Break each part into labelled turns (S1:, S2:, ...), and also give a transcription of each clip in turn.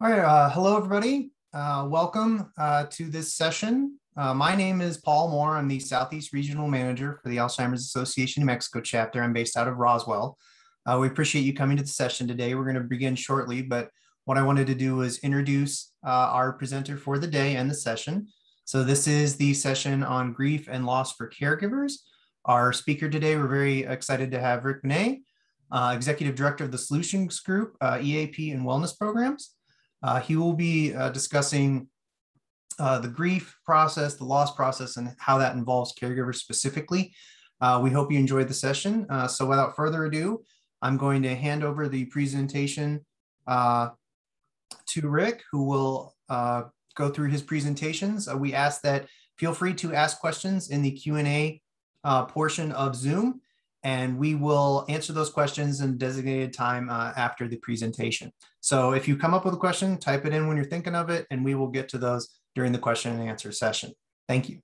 S1: All right, hello everybody. Welcome to this session. My name is Paul Moore. I'm the Southeast Regional Manager for the Alzheimer's Association New Mexico chapter. I'm based out of Roswell. We appreciate you coming to the session today. We're going to begin shortly, but what I wanted to do was introduce our presenter for the day and the session. So this is the session on grief and loss for caregivers. Our speaker today, we're very excited to have Vinnay, Executive Director of the Solutions Group, EAP and Wellness Programs. He will be discussing the grief process, the loss process, and how that involves caregivers specifically. We hope you enjoyed the session. So without further ado, I'm going to hand over the presentation to Rick, who will go through his presentations. We ask that feel free to ask questions in the Q&A portion of Zoom, and we will answer those questions in designated time after the presentation. So if you come up with a question, type it in when you're thinking of it, and we will get to those during the question and answer session. Thank you.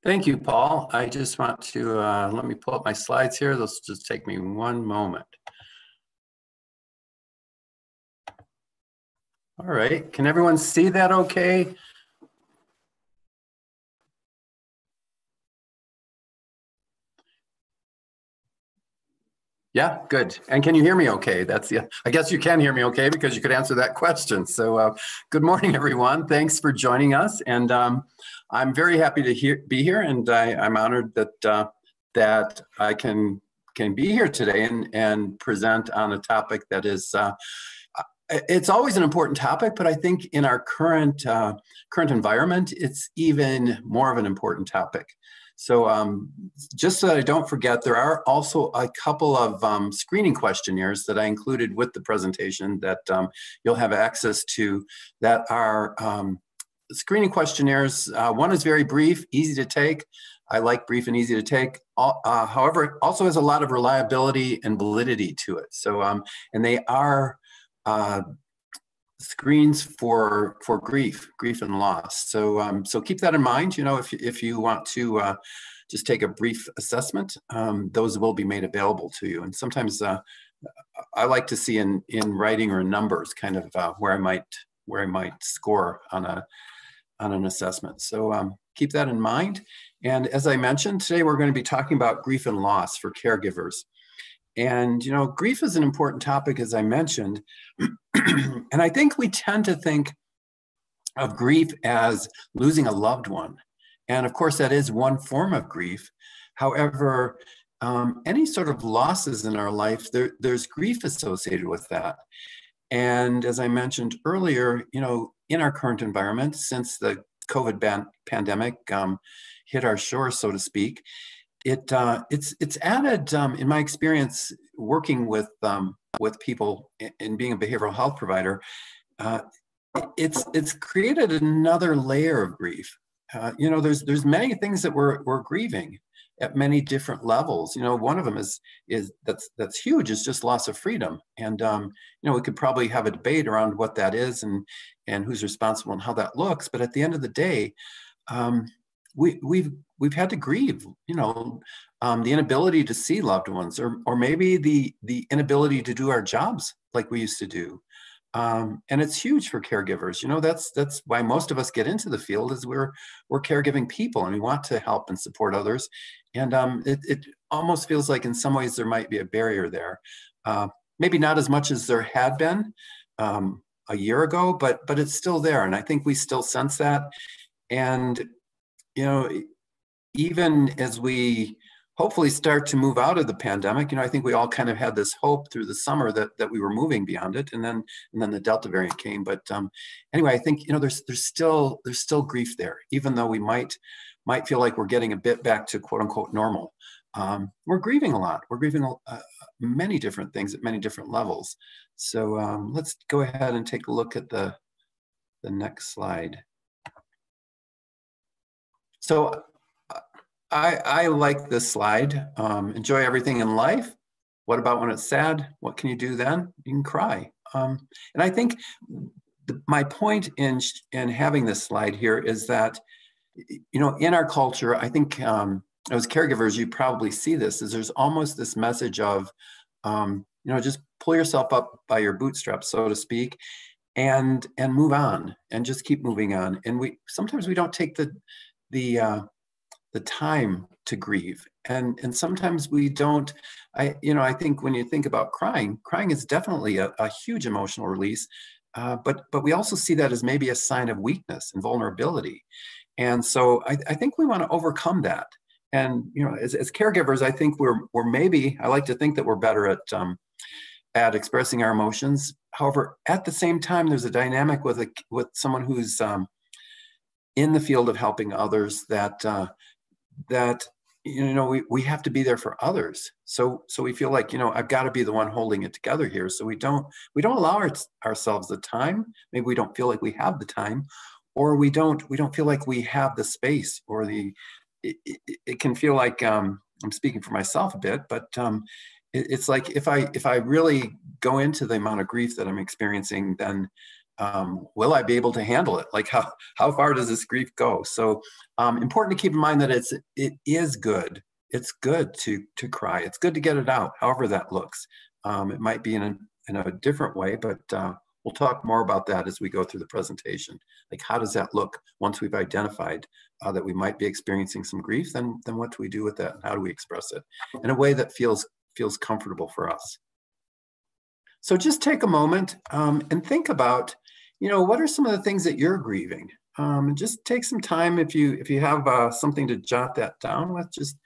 S2: Thank you, Paul. I just want to, let me pull up my slides here. This will just take me one moment. All right, can everyone see that okay? Yeah, good. And can you hear me okay? I guess you can hear me okay because you could answer that question. So good morning, everyone. Thanks for joining us. And I'm very happy to be here, and I'm honored that that I can be here today and present on a topic that is, it's always an important topic, but I think in our current environment, it's even more of an important topic. So just so that I don't forget, there are also a couple of screening questionnaires that I included with the presentation that you'll have access to that are screening questionnaires. One is very brief, easy to take. I like brief and easy to take. However, it also has a lot of reliability and validity to it. So, and they are screens for grief and loss. So so keep that in mind. You know, if you want to just take a brief assessment, those will be made available to you. And sometimes I like to see in writing or in numbers kind of where I might score on an assessment. So keep that in mind. And as I mentioned, today we're going to be talking about grief and loss for caregivers. And, you know, grief is an important topic, as I mentioned, and I think we tend to think of grief as losing a loved one. And of course, that is one form of grief. However, any sort of losses in our life, there's grief associated with that. And as I mentioned earlier, you know, in our current environment, since the COVID pandemic hit our shores, so to speak, it's added, in my experience, working with people and being a behavioral health provider, it's created another layer of grief. You know, there's many things that we're grieving at many different levels. You know, one of them is that's huge is just loss of freedom, and you know, we could probably have a debate around what that is and who's responsible and how that looks. But at the end of the day, we've had to grieve, you know, the inability to see loved ones, or maybe the inability to do our jobs like we used to do. And it's huge for caregivers. You know, that's why most of us get into the field, is we're caregiving people and we want to help and support others. And it almost feels like in some ways there might be a barrier there. Maybe not as much as there had been a year ago, but it's still there. And I think we still sense that. And you know, even as we hopefully start to move out of the pandemic, you know, I think we all kind of had this hope through the summer that we were moving beyond it, and then the Delta variant came. But anyway, I think, you know, there's still grief there, even though we might feel like we're getting a bit back to quote unquote normal. We're grieving a lot. We're grieving many different things at many different levels. So let's go ahead and take a look at the next slide. So I like this slide. Enjoy everything in life. What about when it's sad? What can you do then? You can cry. And I think my point in having this slide here is that, you know, in our culture, I think as caregivers, you probably see this, is there's almost this message of, just pull yourself up by your bootstraps, so to speak, and move on, and just keep moving on. And sometimes we don't take the time to grieve, and sometimes we don't. I think when you think about crying is definitely a huge emotional release, but we also see that as maybe a sign of weakness and vulnerability. And so I think we want to overcome that. And as caregivers, I think we're maybe, I like to think that we're better at expressing our emotions. However, at the same time, there's a dynamic with someone who's in the field of helping others that we have to be there for others. So we feel like, I've got to be the one holding it together here. So we don't allow ourselves the time. Maybe we don't feel like we have the time, or we don't feel like we have the space, or it can feel like, I'm speaking for myself a bit, but it's like if I really go into the amount of grief that I'm experiencing, then will I be able to handle it? Like how far does this grief go? So important to keep in mind that it is good. It's good to cry. It's good to get it out, however that looks. It might be in a different way, but we'll talk more about that as we go through the presentation. Like, how does that look once we've identified that we might be experiencing some grief? Then what do we do with that? And how do we express it in a way that feels comfortable for us? So just take a moment and think about, what are some of the things that you're grieving? Just take some time, if you have something to jot that down with, just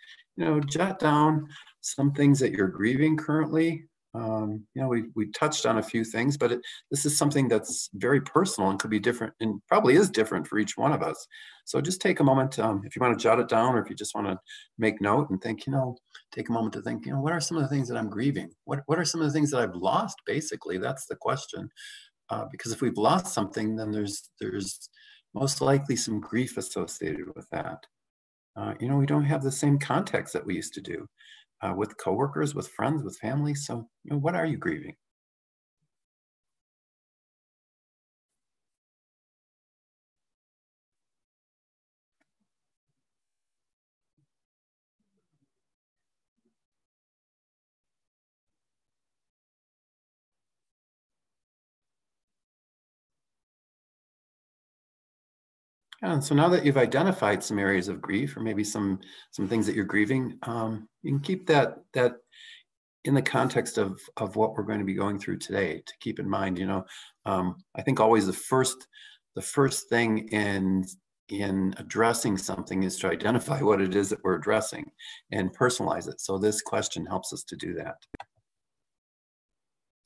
S2: jot down some things that you're grieving currently. We touched on a few things, but this is something that's very personal and could be different, and probably is different for each one of us. So just take a moment, if you want to jot it down, or if you just want to make note and think, take a moment to think, what are some of the things that I'm grieving? What are some of the things that I've lost? Basically, that's the question. Because if we've lost something, then there's most likely some grief associated with that. We don't have the same context that we used to do with coworkers, with friends, with family. So, what are you grieving? And so now that you've identified some areas of grief, or maybe some things that you're grieving, you can keep that in the context of what we're going to be going through today. To keep in mind, I think always the first thing in addressing something is to identify what it is that we're addressing and personalize it. So this question helps us to do that.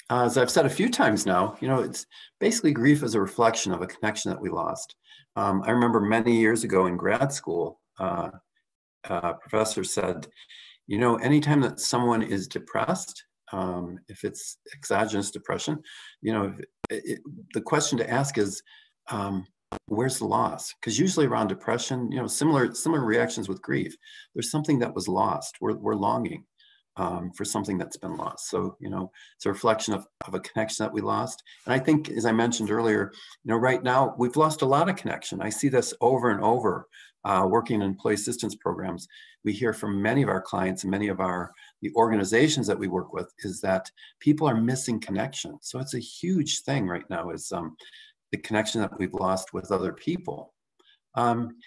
S2: As I've said a few times now, it's basically grief as a reflection of a connection that we lost. I remember many years ago in grad school, a professor said, anytime that someone is depressed, if it's exogenous depression, the question to ask is, where's the loss? Because usually around depression, similar reactions with grief, there's something that was lost. We're longing for something that's been lost. So, it's a reflection of a connection that we lost. And I think, as I mentioned earlier, right now we've lost a lot of connection. I see this over and over working in employee assistance programs. We hear from many of our clients and many of the organizations that we work with is that people are missing connection. So it's a huge thing right now, is the connection that we've lost with other people.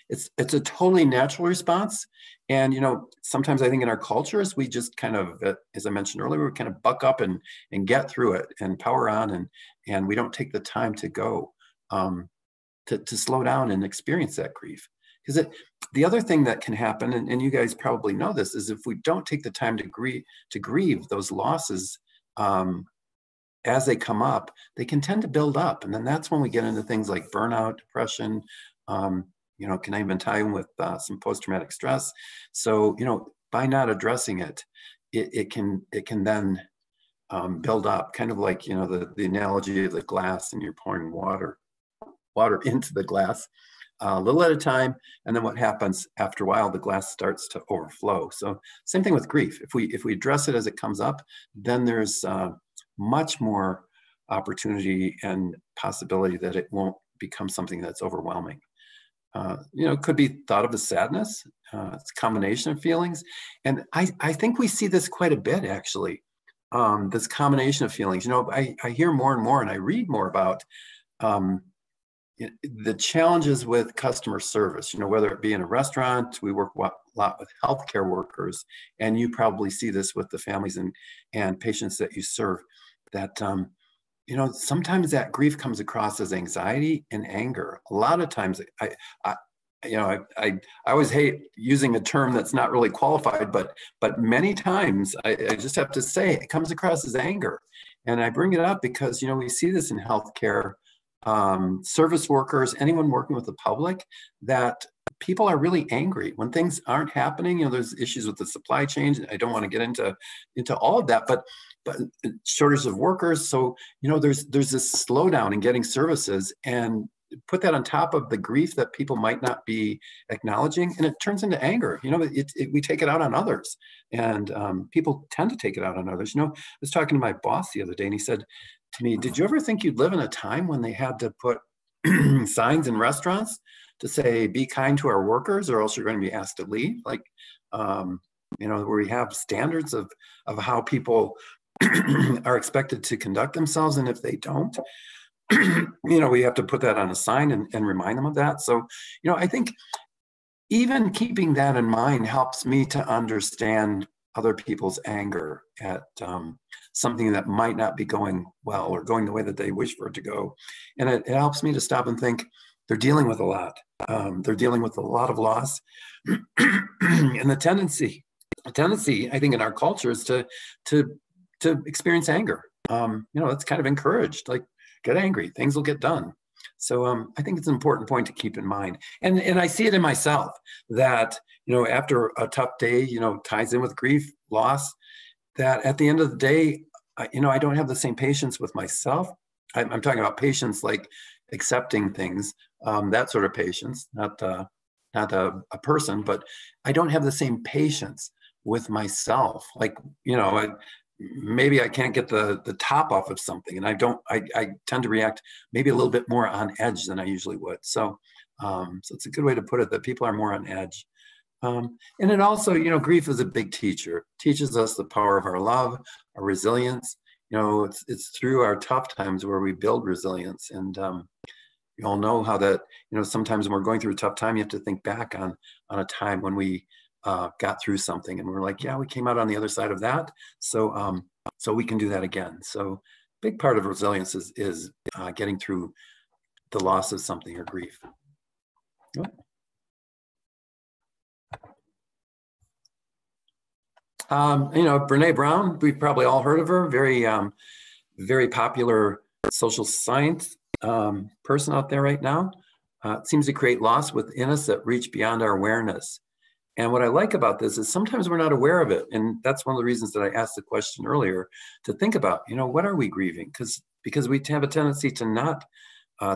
S2: It's a totally natural response. And, sometimes I think in our cultures, we just kind of, as I mentioned earlier, we kind of buck up and get through it and power on, and we don't take the time to go to slow down and experience that grief. Because the other thing that can happen, and you guys probably know this, is if we don't take the time to grieve those losses as they come up, they can tend to build up. And then that's when we get into things like burnout, depression, can I even tie in with some post-traumatic stress? So, by not addressing it, it can then build up, kind of like, the analogy of the glass, and you're pouring water into the glass a little at a time. And then what happens after a while, the glass starts to overflow. So same thing with grief. If we address it as it comes up, then there's much more opportunity and possibility that it won't become something that's overwhelming. It could be thought of as sadness. it's a combination of feelings. And I think we see this quite a bit, actually, this combination of feelings. You know, I hear more and more, and I read more about the challenges with customer service, you know, whether it be in a restaurant. We work a lot with healthcare workers, and you probably see this with the families and patients that you serve, that, you know, sometimes that grief comes across as anxiety and anger. A lot of times, I always hate using a term that's not really qualified, but many times I just have to say it comes across as anger. And I bring it up because, you know, we see this in healthcare, service workers, anyone working with the public, that people are really angry when things aren't happening. You know, there's issues with the supply chain. I don't want to get into all of that, but shortage of workers. So, you know, there's this slowdown in getting services, and put that on top of the grief that people might not be acknowledging, and it turns into anger. You know, we take it out on others, and people tend to take it out on others. You know, I was talking to my boss the other day, and he said to me, "Did you ever think you'd live in a time when they had to put signs in restaurants to say, 'Be kind to our workers, or else you're going to be asked to leave'?" Like, you know, where we have standards of how people are expected to conduct themselves, and if they don't, you know, we have to put that on a sign and remind them of that. So, you know, I think even keeping that in mind helps me to understand other people's anger at something that might not be going well or going the way that they wish for it to go. And it helps me to stop and think, they're dealing with a lot. They're dealing with a lot of loss. And the tendency, I think, in our culture is to experience anger. You know, it's kind of encouraged, like, get angry, things will get done. So I think it's an important point to keep in mind. And I see it in myself that, you know, after a tough day, you know, ties in with grief, loss, that at the end of the day, you know, I don't have the same patience with myself. I'm talking about patience, like accepting things, that sort of patience, not a person, but I don't have the same patience with myself. Like, you know, maybe I can't get the top off of something, and I tend to react maybe a little bit more on edge than I usually would. So it's a good way to put it, that people are more on edge. And it also, you know, grief is a big teacher. It teaches us the power of our love, our resilience. You know, it's through our tough times where we build resilience. And you all know how that, you know, sometimes when we're going through a tough time, you have to think back on a time when we got through something and we're like, yeah, we came out on the other side of that. So we can do that again. So big part of resilience is getting through the loss of something or grief. You know, Brené Brown, we've probably all heard of her, very popular social science person out there right now. It seems to create loss within us that reach beyond our awareness. And what I like about this is sometimes we're not aware of it. And that's one of the reasons that I asked the question earlier, to think about, you know, what are we grieving? Because we have a tendency to not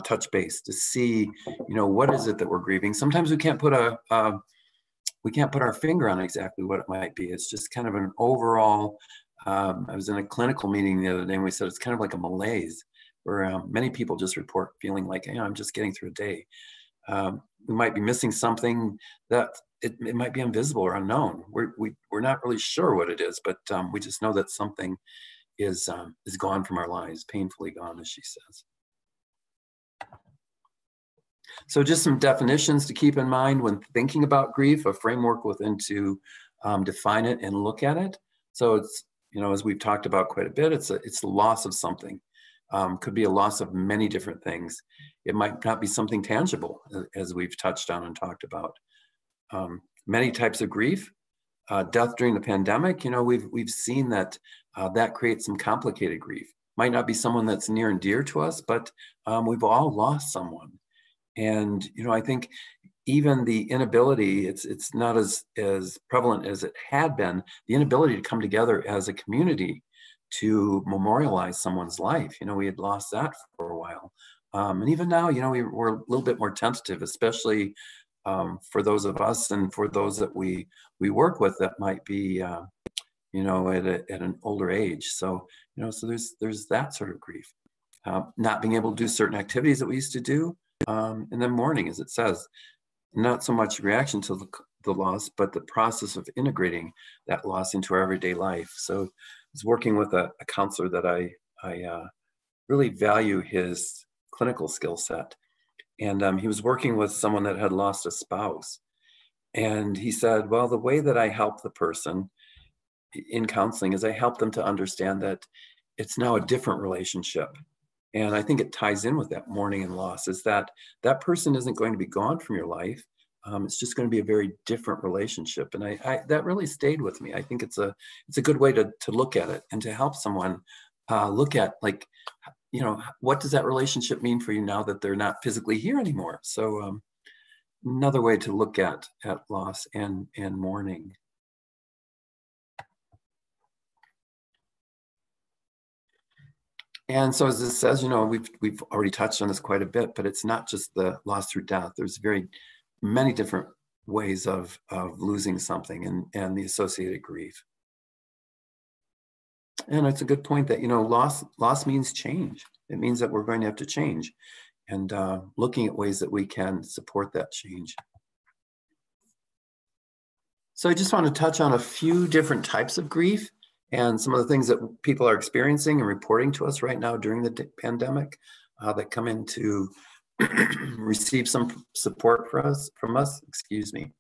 S2: touch base, to see, you know, what is it that we're grieving? Sometimes we can't put our finger on exactly what it might be. It's just kind of an overall, I was in a clinical meeting the other day, and we said it's kind of like a malaise, where many people just report feeling like, hey, I'm just getting through a day. We might be missing something that it might be invisible or unknown. We're not really sure what it is, but we just know that something is gone from our lives, painfully gone, as she says. So just some definitions to keep in mind when thinking about grief, a framework within to define it and look at it. So it's, you know, as we've talked about quite a bit, it's the loss of something. Could be a loss of many different things. It might not be something tangible, as we've touched on and talked about. Many types of grief, death during the pandemic. You know, we've seen that that creates some complicated grief. Might not be someone that's near and dear to us, but we've all lost someone. And, you know, I think even the inability, it's not as prevalent as it had been, the inability to come together as a community to memorialize someone's life. You know, we had lost that for a while. And even now, you know, we're a little bit more tentative, especially for those of us and for those that we work with that might be, you know, at an older age. So, you know, so there's that sort of grief. Not being able to do certain activities that we used to do. And then mourning, as it says, not so much reaction to the loss, but the process of integrating that loss into our everyday life. So I was working with a counselor that I really value his clinical skill set. And he was working with someone that had lost a spouse. And he said, well, the way that I help the person in counseling is I help them to understand that it's now a different relationship. And I think it ties in with that mourning and loss, is that that person isn't going to be gone from your life. It's just going to be a very different relationship. And I that really stayed with me. I think it's a good way to look at it and to help someone look at, like, what does that relationship mean for you now that they're not physically here anymore? So another way to look at loss and mourning. And so, as this says, we've already touched on this quite a bit, but it's not just the loss through death. There's very many different ways of losing something and the associated grief. And it's a good point that, loss means change. It means that we're going to have to change, and looking at ways that we can support that change. So I just want to touch on a few different types of grief and some of the things that people are experiencing and reporting to us right now during the pandemic that come in to receive some support from us, excuse me.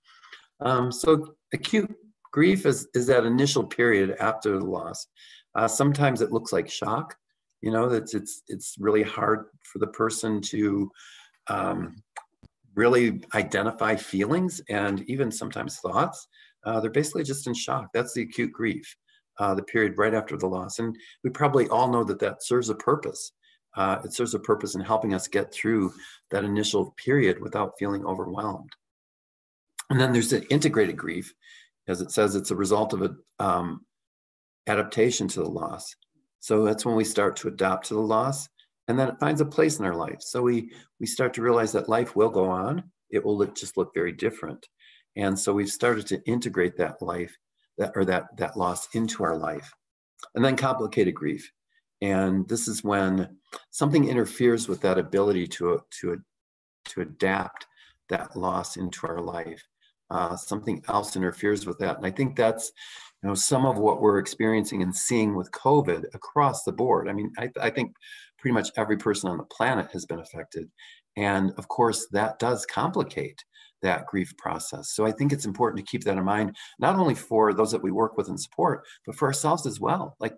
S2: So acute grief is that initial period after the loss. Sometimes it looks like shock. It's really hard for the person to really identify feelings and even sometimes thoughts. They're basically just in shock. That's the acute grief, the period right after the loss. And we probably all know that serves a purpose. It serves a purpose in helping us get through that initial period without feeling overwhelmed. And then there's the integrated grief. As it says, it's a result of an adaptation to the loss. So that's when we start to adapt to the loss, and then it finds a place in our life. So we start to realize that life will go on. It will just look very different. And so we've started to integrate that life, that loss into our life. And then complicated grief. And this is when something interferes with that ability to adapt that loss into our life. Something else interferes with that. And I think that's some of what we're experiencing and seeing with COVID across the board. I mean, I think pretty much every person on the planet has been affected. And of course, that does complicate that grief process. So I think it's important to keep that in mind, not only for those that we work with and support, but for ourselves as well. Like,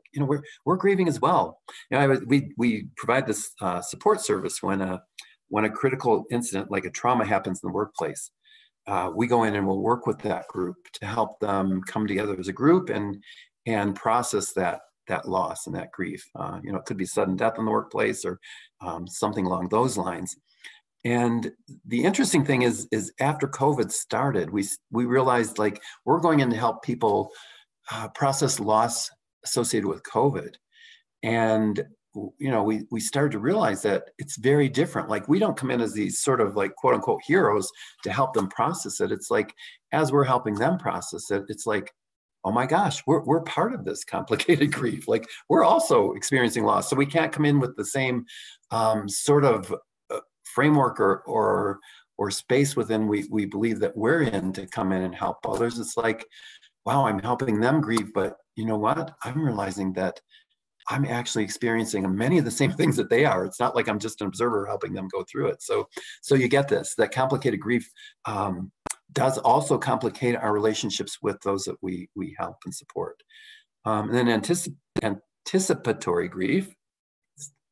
S2: we're grieving as well. We provide this support service when a critical incident like a trauma happens in the workplace. We go in and we'll work with that group to help them come together as a group and process that loss and that grief. It could be sudden death in the workplace or something along those lines. And the interesting thing is after COVID started, we realized, like, we're going in to help people process loss associated with COVID. And we started to realize that it's very different. Like, we don't come in as these sort of, like, quote unquote heroes to help them process it. It's like, as we're helping them process it, it's like, oh my gosh, we're part of this complicated grief. Like, we're also experiencing loss. So we can't come in with the same sort of framework or space within we believe that we're in to come in and help others. It's like, wow, I'm helping them grieve, but you know what? I'm realizing that I'm actually experiencing many of the same things that they are. It's not like I'm just an observer helping them go through it. So you get this, that complicated grief does also complicate our relationships with those that we help and support. And then anticipatory grief,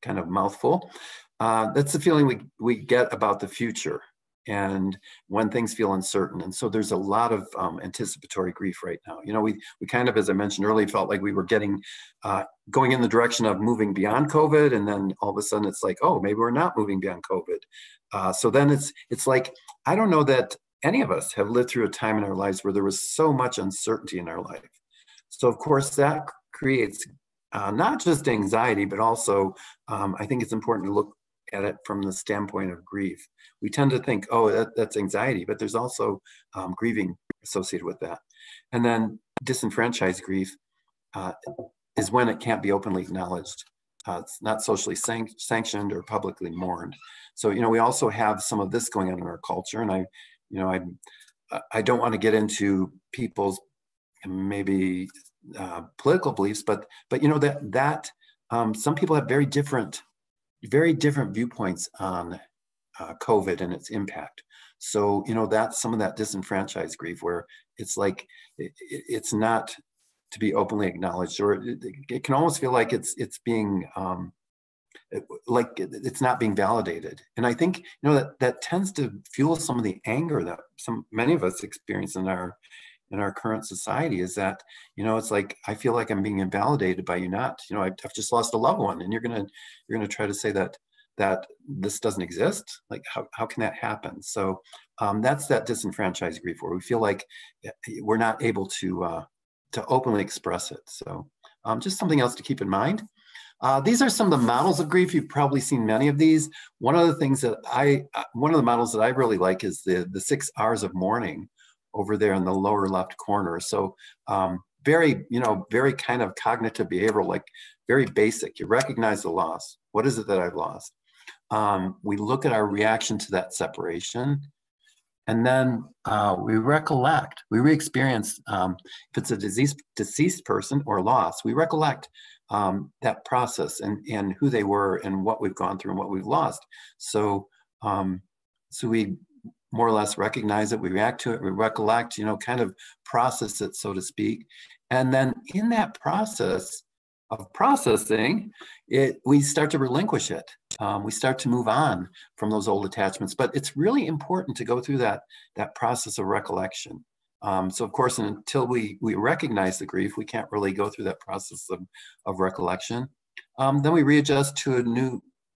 S2: kind of mouthful. That's the feeling we get about the future and when things feel uncertain. And so there's a lot of anticipatory grief right now. We kind of, as I mentioned earlier, felt like we were going in the direction of moving beyond COVID. And then all of a sudden it's like, oh, maybe we're not moving beyond COVID. So then it's like, I don't know that any of us have lived through a time in our lives where there was so much uncertainty in our life. So of course that creates not just anxiety, but also I think it's important to look at it from the standpoint of grief. We tend to think, oh, that's anxiety, but there's also grieving associated with that. And then disenfranchised grief is when it can't be openly acknowledged. It's not socially sanctioned or publicly mourned. So, we also have some of this going on in our culture. And I don't want to get into people's maybe political beliefs, but that some people have very different viewpoints on COVID and its impact. So, that's some of that disenfranchised grief where it's like, it's not to be openly acknowledged, or it can almost feel like it's being, like it's not being validated. And I think, that tends to fuel some of the anger that many of us experience in our current society, is that, it's like, I feel like I'm being invalidated by you not, I've just lost a loved one, and you're going to try to say that this doesn't exist. Like, how can that happen? So that's that disenfranchised grief, where we feel like we're not able to openly express it. So just something else to keep in mind. These are some of the models of grief. You've probably seen many of these. One of the models that I really like is the 6 R's of mourning over there in the lower left corner. So very kind of cognitive behavioral, like very basic. You recognize the loss. What is it that I've lost? We look at our reaction to that separation, and then we recollect, we re-experience, if it's a deceased person or loss, we recollect that process and who they were and what we've gone through and what we've lost. So we more or less recognize it, we react to it, we recollect, kind of process it, so to speak. And then in that process of processing it, we start to relinquish it. We start to move on from those old attachments. But it's really important to go through that process of recollection. So of course, until we recognize the grief, we can't really go through that process of recollection. Then we readjust to a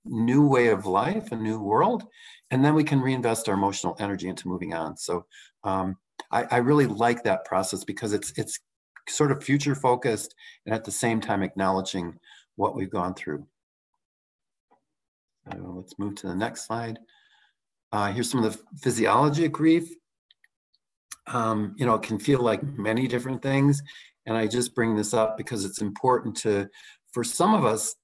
S2: new way of life, a new world, and then we can reinvest our emotional energy into moving on. So I really like that process, because it's sort of future focused and at the same time acknowledging what we've gone through. So let's move to the next slide. Here's some of the physiology of grief. It can feel like many different things. And I just bring this up because it's important for some of us,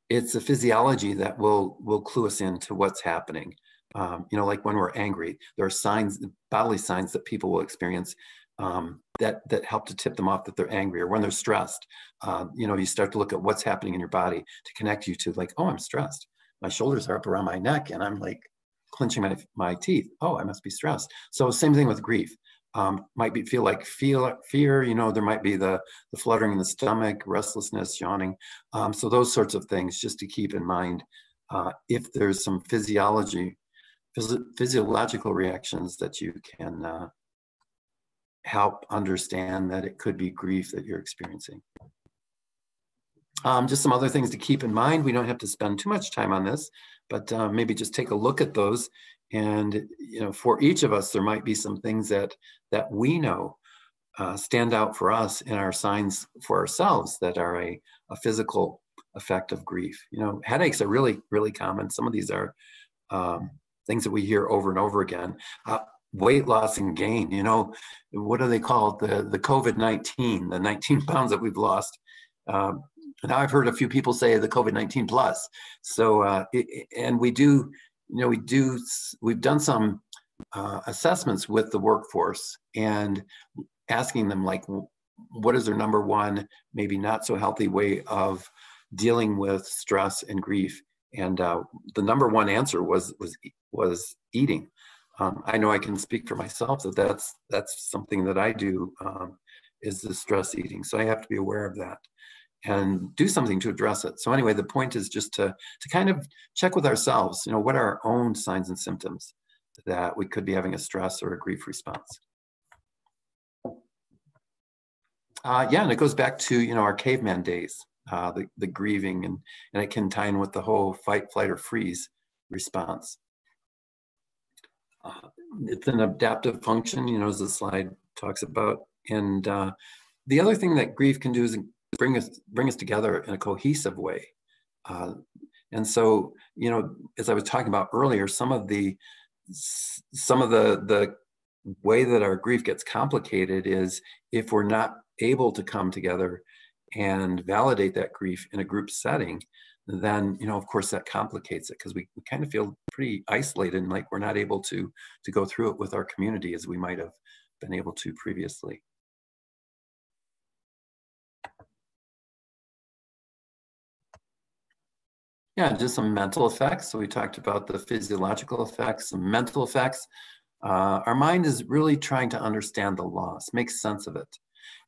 S2: it's a physiology that will clue us into what's happening. Like when we're angry, there are signs, bodily signs that people will experience that help to tip them off that they're angry. Or when they're stressed, you start to look at what's happening in your body to connect you to, like, oh, I'm stressed. My shoulders are up around my neck and I'm like clenching my teeth. Oh, I must be stressed. So same thing with grief. Might feel like fear, there might be the fluttering in the stomach, restlessness, yawning. So those sorts of things, just to keep in mind, if there's some physiological reactions that you can help understand that it could be grief that you're experiencing. Just some other things to keep in mind. We don't have to spend too much time on this, but maybe just take a look at those. And for each of us, there might be some things that we know stand out for us in our signs for ourselves that are a physical effect of grief. Headaches are really, really common. Some of these are things that we hear over and over again. Weight loss and gain, what are they called? The COVID-19, the 19 pounds that we've lost. Now I've heard a few people say the COVID-19 plus. So, and we've done some assessments with the workforce and asking them, like, what is their number one, maybe not so healthy way of dealing with stress and grief? And the number one answer was eating. I know I can speak for myself that's something that I do, is the stress eating. So I have to be aware of that and do something to address it. So anyway, the point is just to kind of check with ourselves, what are our own signs and symptoms that we could be having a stress or a grief response. And it goes back to, our caveman days, the grieving, and it can tie in with the whole fight, flight, or freeze response. It's an adaptive function, as the slide talks about. And the other thing that grief can do is bring us together in a cohesive way. And so, as I was talking about earlier, some of the way that our grief gets complicated is if we're not able to come together and validate that grief in a group setting, then, of course that complicates it, because we kind of feel pretty isolated and like we're not able to go through it with our community as we might have been able to previously. Yeah, just some mental effects. So we talked about the physiological effects, some mental effects. Our mind is really trying to understand the loss, make sense of it.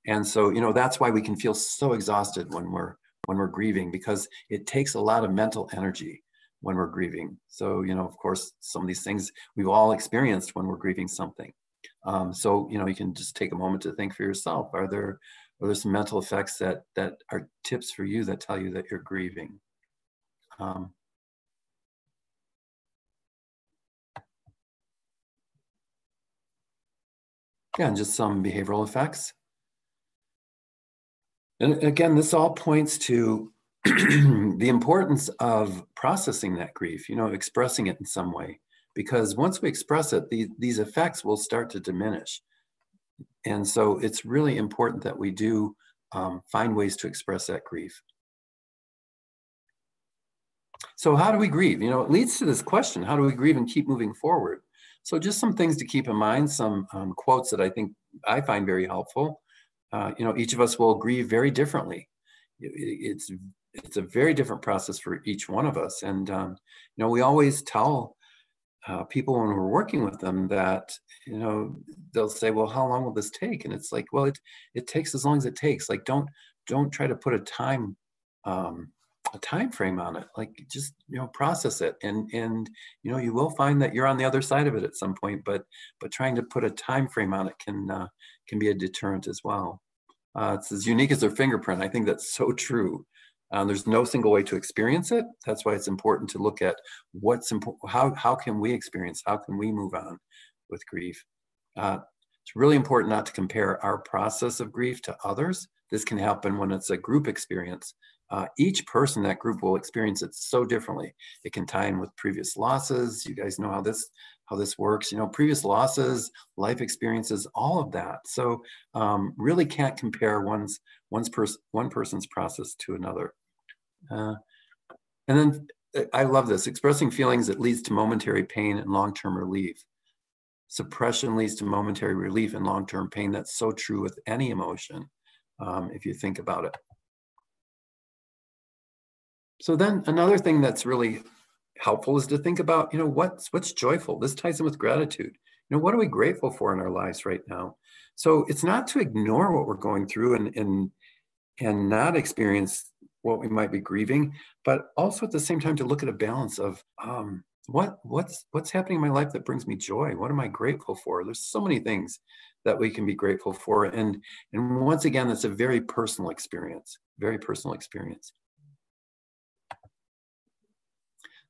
S2: And so, that's why we can feel so exhausted when we're grieving, because it takes a lot of mental energy when we're grieving. So, of course, some of these things we've all experienced when we're grieving something. So, you can just take a moment to think for yourself. Are there some mental effects that are tips for you that tell you that you're grieving? Yeah, and just some behavioral effects. And again, this all points to the importance of processing that grief, expressing it in some way, because once we express it, these effects will start to diminish. And so it's really important that we do find ways to express that grief. So how do we grieve? It leads to this question: how do we grieve and keep moving forward? So just some things to keep in mind, some quotes that I think I find very helpful. Each of us will grieve very differently. It's a very different process for each one of us. And, we always tell people when we're working with them that, they'll say, well, how long will this take? And it's like, well, it takes as long as it takes. Like, don't try to put a time frame on it. Like, just, process it. And you will find that you're on the other side of it at some point, but trying to put a time frame on it can be a deterrent as well. It's as unique as their fingerprint. I think that's so true. There's no single way to experience it. That's why it's important to look at what's important. How can we experience? How can we move on with grief? It's really important not to compare our process of grief to others. This can happen when it's a group experience. Each person in that group will experience it so differently. It can tie in with previous losses. You guys know how this works. Previous losses, life experiences, all of that. So really can't compare one person's process to another. And then I love this: expressing feelings that leads to momentary pain and long-term relief. Suppression leads to momentary relief and long-term pain. That's so true with any emotion, if you think about it. So then another thing that's really helpful is to think about, what's joyful. This ties in with gratitude. What are we grateful for in our lives right now? So it's not to ignore what we're going through and not experience what we might be grieving, but also at the same time to look at a balance of what's happening in my life that brings me joy. What am I grateful for? There's so many things that we can be grateful for. And once again, that's a very personal experience, very personal experience.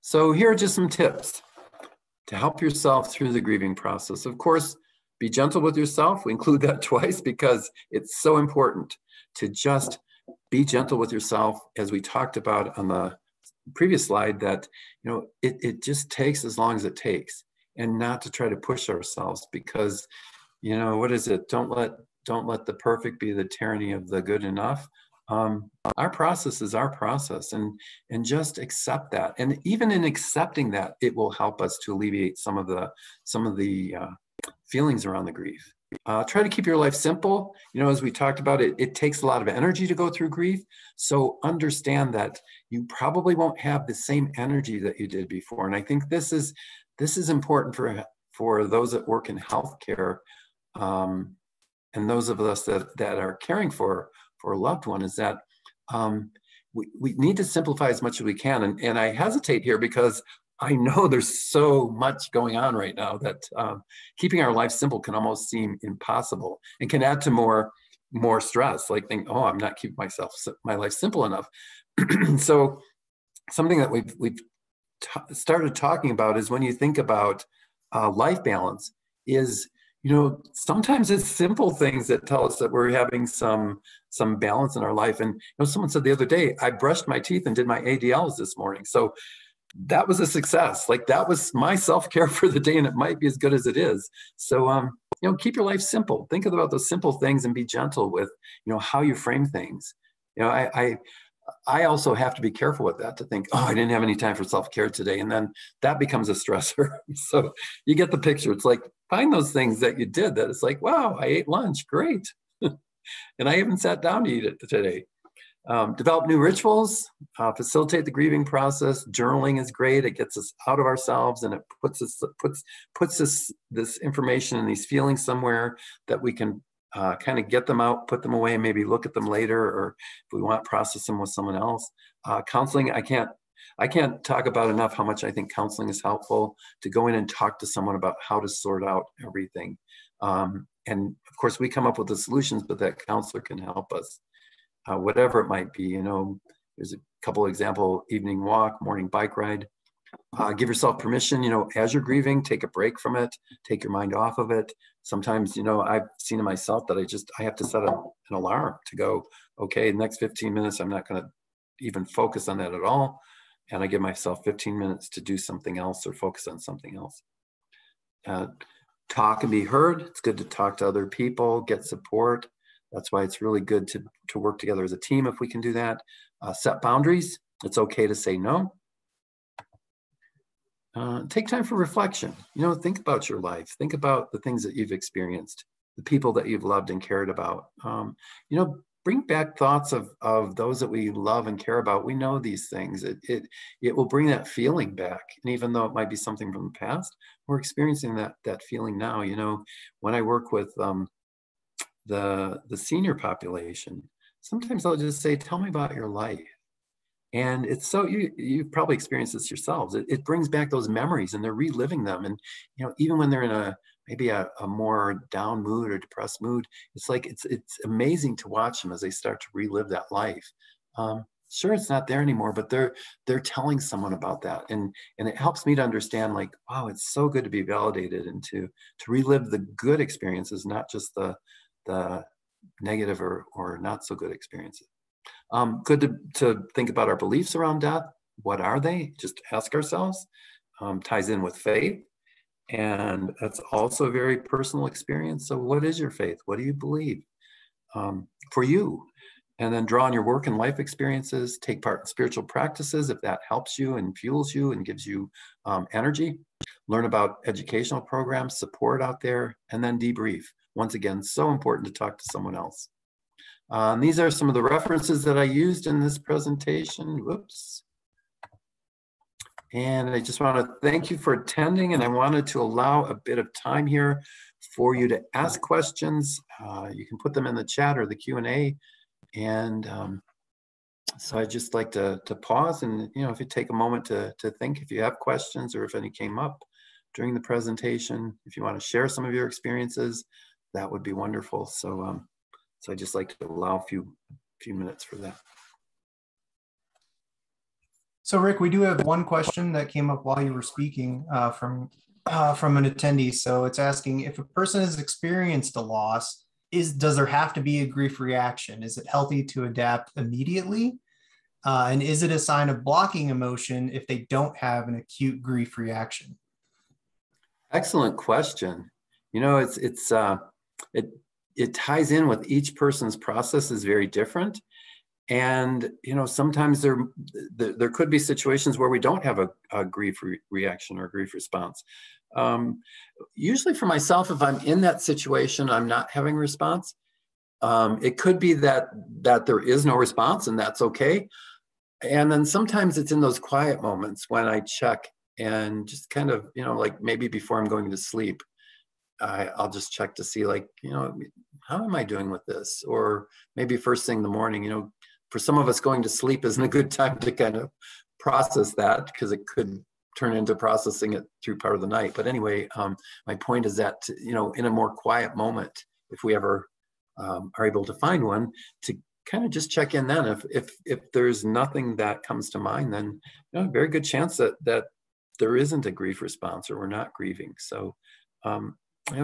S2: So here are just some tips to help yourself through the grieving process. Of course, be gentle with yourself. We include that twice because it's so important to just be gentle with yourself, as we talked about on the previous slide, that it just takes as long as it takes, and not to try to push ourselves, because what is it? Don't let the perfect be the tyranny of the good enough. Our process is our process, and just accept that. And even in accepting that, it will help us to alleviate some of the feelings around the grief. Try to keep your life simple. As we talked about, it takes a lot of energy to go through grief. So understand that you probably won't have the same energy that you did before. And I think this is important for those that work in healthcare, and those of us that are caring for a loved one, is that we need to simplify as much as we can. And I hesitate here because I know there's so much going on right now that keeping our life simple can almost seem impossible, and can add to more stress. Like, think, oh, I'm not keeping my life simple enough. So something that we've started talking about is, when you think about life balance, is sometimes it's simple things that tell us that we're having some balance in our life. And someone said the other day, I brushed my teeth and did my ADLs this morning. So that was a success. Like, that was my self-care for the day, and it might be as good as it is. So keep your life simple. Think about those simple things and be gentle with how you frame things. I I also have to be careful with that, to think, oh, I didn't have any time for self-care today. And then that becomes a stressor. So you get the picture. It's like, find those things that you did that it's like, wow, I ate lunch, great. And I haven't sat down to eat it today. Develop new rituals, facilitate the grieving process. Journaling is great. It gets us out of ourselves, and it puts this information and these feelings somewhere that we can kind of get them out, put them away, and maybe look at them later, or if we want, process them with someone else. Counseling, I can't talk about enough how much I think counseling is helpful, to go in and talk to someone about how to sort out everything. And of course, we come up with the solutions, but that counselor can help us. Whatever it might be, there's a couple example: evening walk, morning bike ride. Give yourself permission, as you're grieving, take a break from it, take your mind off of it. Sometimes, I've seen in myself that I have to set an alarm to go, okay, the next 15 minutes, I'm not going to even focus on that at all. And I give myself 15 minutes to do something else or focus on something else. Talk and be heard. It's good to talk to other people, get support. That's why it's really good to work together as a team if we can do that. Set boundaries. It's okay to say no. Take time for reflection. Think about your life. Think about the things that you've experienced, the people that you've loved and cared about. Bring back thoughts of those that we love and care about. We know these things. It will bring that feeling back. And even though it might be something from the past, we're experiencing that feeling now. When I work with the senior population, sometimes I'll just say, tell me about your life. And it's so, you've probably experienced this yourselves. It brings back those memories, and they're reliving them. And, even when they're in maybe a more down mood or depressed mood, it's like, it's amazing to watch them as they start to relive that life. Sure, it's not there anymore, but they're telling someone about that. And it helps me to understand, like, wow, it's so good to be validated and to relive the good experiences, not just the negative or not so good experiences. Good to think about our beliefs around death. What are they? Just ask ourselves. Ties in with faith. And that's also a very personal experience. So what is your faith? What do you believe for you? And then draw on your work and life experiences. Take part in spiritual practices if that helps you and fuels you and gives you energy. Learn about educational programs, support out there, and then debrief. Once again, so important to talk to someone else. These are some of the references that I used in this presentation. Whoops. And I just want to thank you for attending, and I wanted to allow a bit of time here for you to ask questions. You can put them in the chat or the Q&A. And so I'd just like to pause, and if you take a moment to think, if you have questions or if any came up during the presentation, if you want to share some of your experiences, that would be wonderful. So I'd just like to allow a few minutes for that.
S1: So Rick, we do have one question that came up while you were speaking from an attendee. So it's asking, if a person has experienced a loss, does there have to be a grief reaction? Is it healthy to adapt immediately? And is it a sign of blocking emotion if they don't have an acute grief reaction?
S2: Excellent question. It ties in with each person's process is very different. And, sometimes there could be situations where we don't have a grief reaction or grief response. Usually for myself, if I'm in that situation, I'm not having a response. It could be that there is no response, and that's okay. And then sometimes it's in those quiet moments when I check and just kind of, like maybe before I'm going to sleep, I'll just check to see, like, how am I doing with this? Or maybe first thing in the morning, for some of us, going to sleep isn't a good time to kind of process that, because it could turn into processing it through part of the night. But anyway, my point is that, in a more quiet moment, if we ever are able to find one, to kind of just check in then. If there's nothing that comes to mind, then very good chance that there isn't a grief response, or we're not grieving. So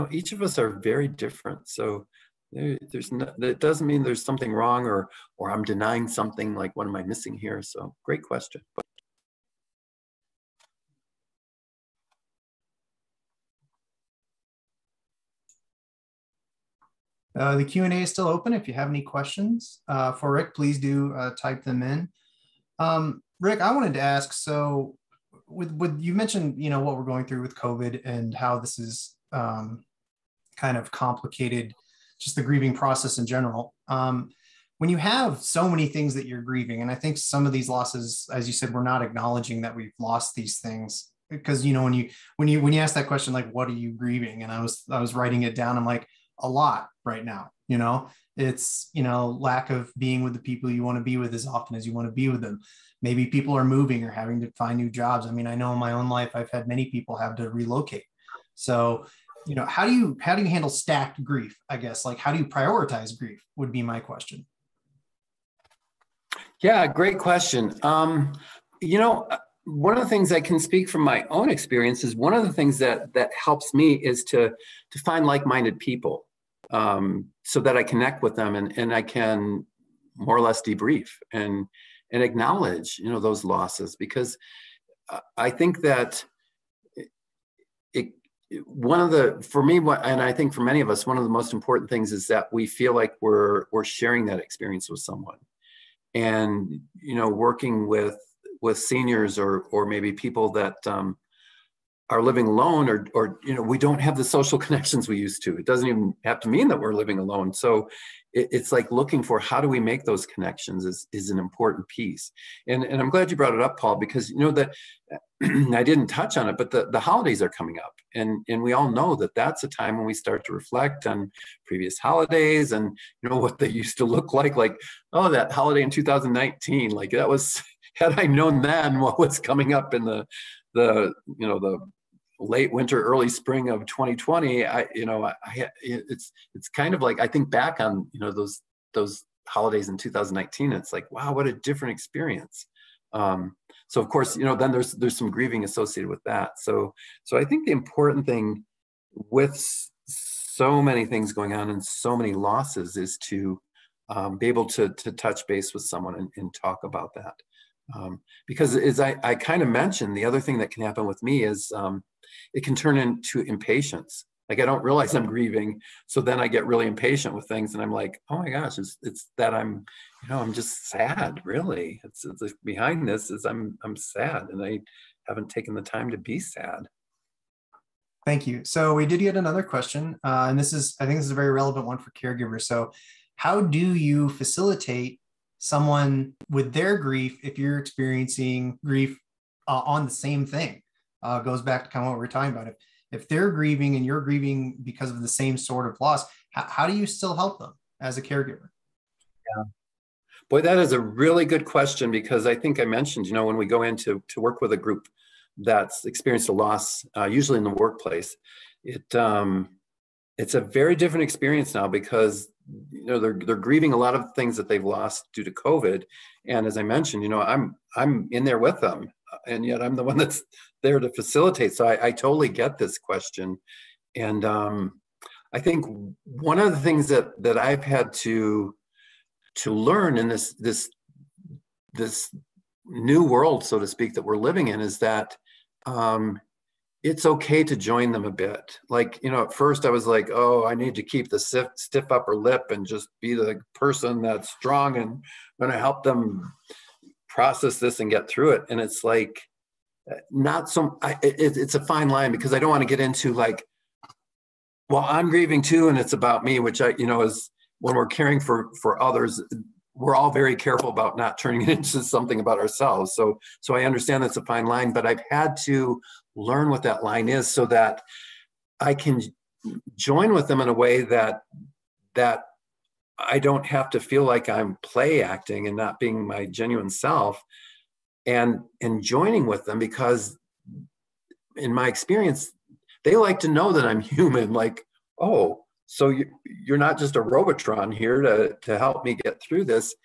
S2: each of us are very different. So that doesn't mean there's something wrong or I'm denying something, like, what am I missing here? So great question.
S1: The Q&A is still open. If you have any questions for Rick, please do type them in. Rick, I wanted to ask, so with you mentioned, what we're going through with COVID and how this is kind of complicated, just the grieving process in general. When you have so many things that you're grieving, and I think some of these losses, as you said, we're not acknowledging that we've lost these things, because when you ask that question, like, what are you grieving? And I was writing it down. I'm like, a lot right now. It's lack of being with the people you want to be with as often as you want to be with them. Maybe people are moving or having to find new jobs. I mean, I know in my own life I've had many people have to relocate. So how do you handle stacked grief? I guess, like, how do you prioritize grief would be my question.
S2: Yeah, great question. One of the things I can speak from my own experience is one of the things that helps me is to find like-minded people, so that I connect with them and I can more or less debrief and acknowledge, those losses, because I think that for me, and I think for many of us, one of the most important things is that we feel like we're sharing that experience with someone. And, working with seniors or maybe people that are living alone, or we don't have the social connections we used to. It doesn't even have to mean that we're living alone. So it's like looking for how do we make those connections is an important piece. And I'm glad you brought it up, Paul, because that I didn't touch on it, but the holidays are coming up, and we all know that that's a time when we start to reflect on previous holidays and what they used to look like, oh, that holiday in 2019, like that was, had I known then what was coming up in the late winter, early spring of 2020, it's kind of like, I think back on, those holidays in 2019, it's like, wow, what a different experience. So of course, then there's some grieving associated with that. So I think the important thing with so many things going on and so many losses is to be able to touch base with someone and talk about that. Because as I kind of mentioned, the other thing that can happen with me is it can turn into impatience. Like, I don't realize I'm grieving, so then I get really impatient with things, and I'm like, oh my gosh, it's that I'm just sad. Really, it's behind this is I'm sad, and I haven't taken the time to be sad.
S1: Thank you. So we did get another question, and I think this is a very relevant one for caregivers. So, how do you facilitate someone with their grief if you're experiencing grief on the same thing? Goes back to kind of what we were talking about. If they're grieving and you're grieving because of the same sort of loss, how do you still help them as a caregiver?
S2: Yeah. Boy, that is a really good question, because I think I mentioned, when we go in to work with a group that's experienced a loss, usually in the workplace, it's a very different experience now, because they're grieving a lot of things that they've lost due to COVID. And as I mentioned, I'm in there with them, and yet I'm the one that's there to facilitate. So I totally get this question. And I think one of the things that I've had to learn in this new world, so to speak, that we're living in, is that it's okay to join them a bit. Like, at first I was like, oh, I need to keep the stiff upper lip and just be the person that's strong and going to help them process this and get through it. And it's like, it's a fine line, because I don't want to get into like, well, I'm grieving too, and it's about me, which is when we're caring for others, we're all very careful about not turning it into something about ourselves. So I understand that's a fine line, but I've had to learn what that line is so that I can join with them in a way that I don't have to feel like I'm play acting and not being my genuine self, and joining with them, because in my experience, they like to know that I'm human. Like, oh, so you're not just a Robotron here to help me get through this.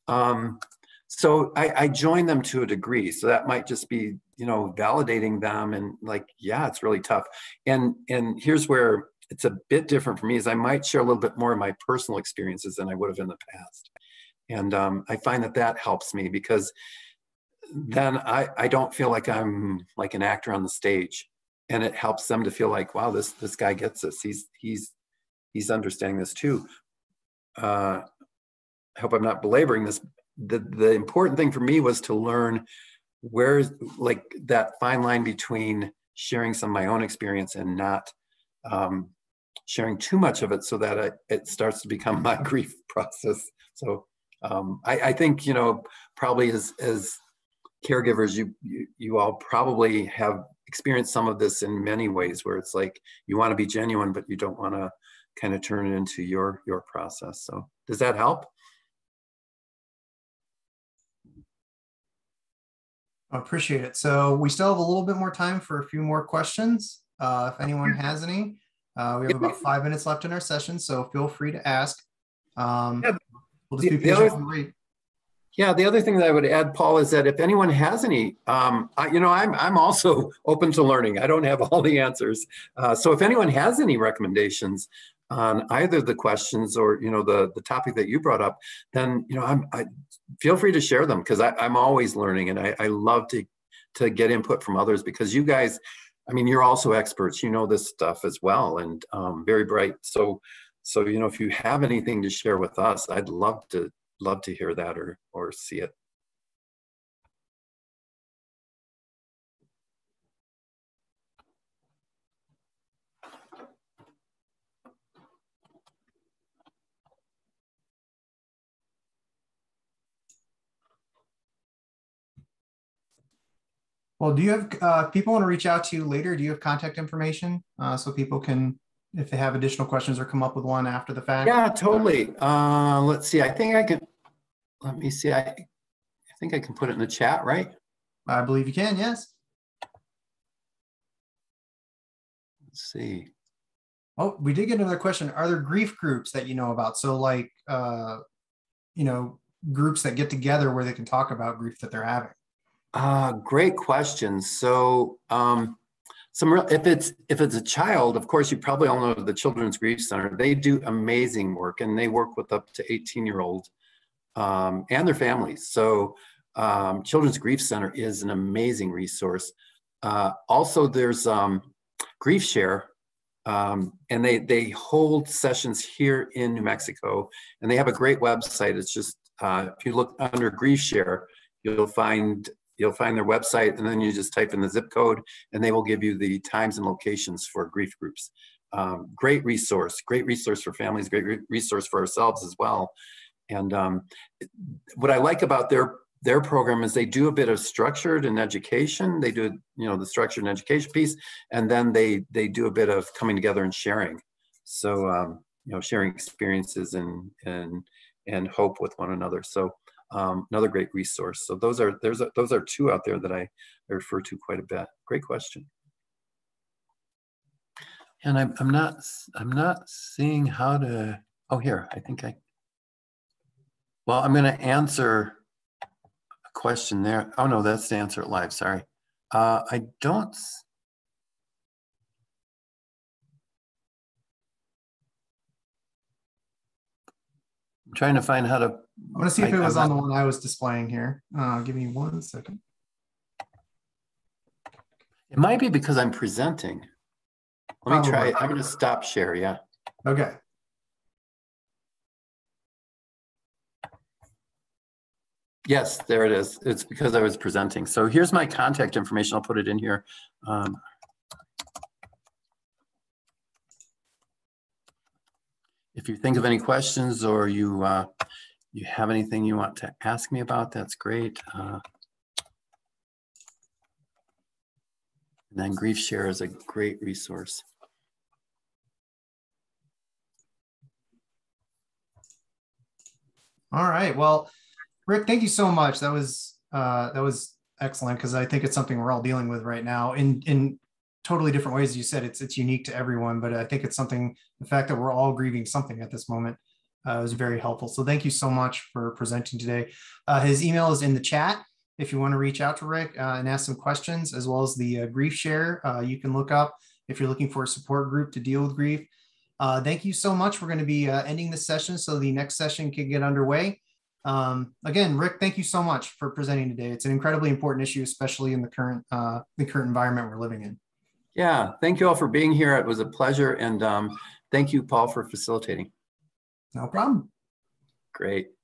S2: So I join them to a degree. So that might just be, validating them and like, yeah, it's really tough. And here's where it's a bit different for me, is I might share a little bit more of my personal experiences than I would have in the past. And I find that helps me, because then I don't feel like I'm like an actor on the stage, and it helps them to feel like, wow, this guy gets this. He's he's understanding this too. I hope I'm not belaboring this. The important thing for me was to learn where's like that fine line between sharing some of my own experience and not sharing too much of it, so that it starts to become my grief process. So I think, you know, probably as caregivers, you all probably have experienced some of this in many ways, where it's like you want to be genuine, but you don't want to kind of turn it into your process. So does that help?
S1: I appreciate it. So we still have a little bit more time for a few more questions. If anyone has any, we have about 5 minutes left in our session, so feel free to ask. We'll just be patient and wait.
S2: Yeah, the other thing that I would add, Paul, is that if anyone has any, you know, I'm also open to learning. I don't have all the answers. So if anyone has any recommendations on either the questions or, you know, the topic that you brought up, then, you know, I feel free to share them, because I'm always learning, and I love to get input from others, because you guys, I mean, you're also experts. You know this stuff as well, and very bright. So you know, if you have anything to share with us, I'd love to hear that or see it.
S1: Well, do you have people want to reach out to you later? Do you have contact information so people can, if they have additional questions or come up with one after the fact?
S2: Yeah, totally. Let's see. I think I can. Let me see. I think I can put it in the chat, right?
S1: I believe you can. Yes.
S2: Let's see.
S1: Oh, we did get another question. Are there grief groups that you know about? So like, you know, groups that get together where they can talk about grief that they're having.
S2: Great question. So if it's a child, of course, you probably all know the Children's Grief Center. They do amazing work, and they work with up to 18-year-olds and their families. So Children's Grief Center is an amazing resource. Also, there's Griefshare, and they hold sessions here in New Mexico, and they have a great website. It's just if you look under Griefshare, you'll find their website, and then you just type in the zip code, and they will give you the times and locations for grief groups. Great resource for families, great resource for ourselves as well. And what I like about their program is they do a bit of structured and education. They do, you know, the structured and education piece, and then they do a bit of coming together and sharing. So you know, sharing experiences and hope with one another. So another great resource. So those are two out there that I refer to quite a bit. Great question. And I'm not seeing how to. Oh, here, I think well, I'm going to answer a question there. Oh no, that's to answer it live. Sorry, I don't. I'm trying to find how to.
S1: I'm going to see if it was on the one I was displaying here. Give me 1 second.
S2: It might be because I'm presenting. Let me try. I'm going to stop share. Yeah.
S1: Okay.
S2: Yes, there it is. It's because I was presenting. So here's my contact information. I'll put it in here. If you think of any questions, or you have anything you want to ask me about, that's great. And then Griefshare is a great resource.
S1: All right. Well, Rick, thank you so much. That was excellent, because I think it's something we're all dealing with right now in totally different ways. As you said, it's unique to everyone, but I think it's something, the fact that we're all grieving something at this moment was very helpful. So thank you so much for presenting today. His email is in the chat if you want to reach out to Rick and ask some questions, as well as the Griefshare you can look up if you're looking for a support group to deal with grief. Thank you so much. We're going to be ending this session so the next session can get underway. Again, Rick, thank you so much for presenting today. It's an incredibly important issue, especially in the current environment we're living in.
S2: Yeah, thank you all for being here. It was a pleasure, and Thank you, Paul, for facilitating.
S1: No problem.
S2: Great.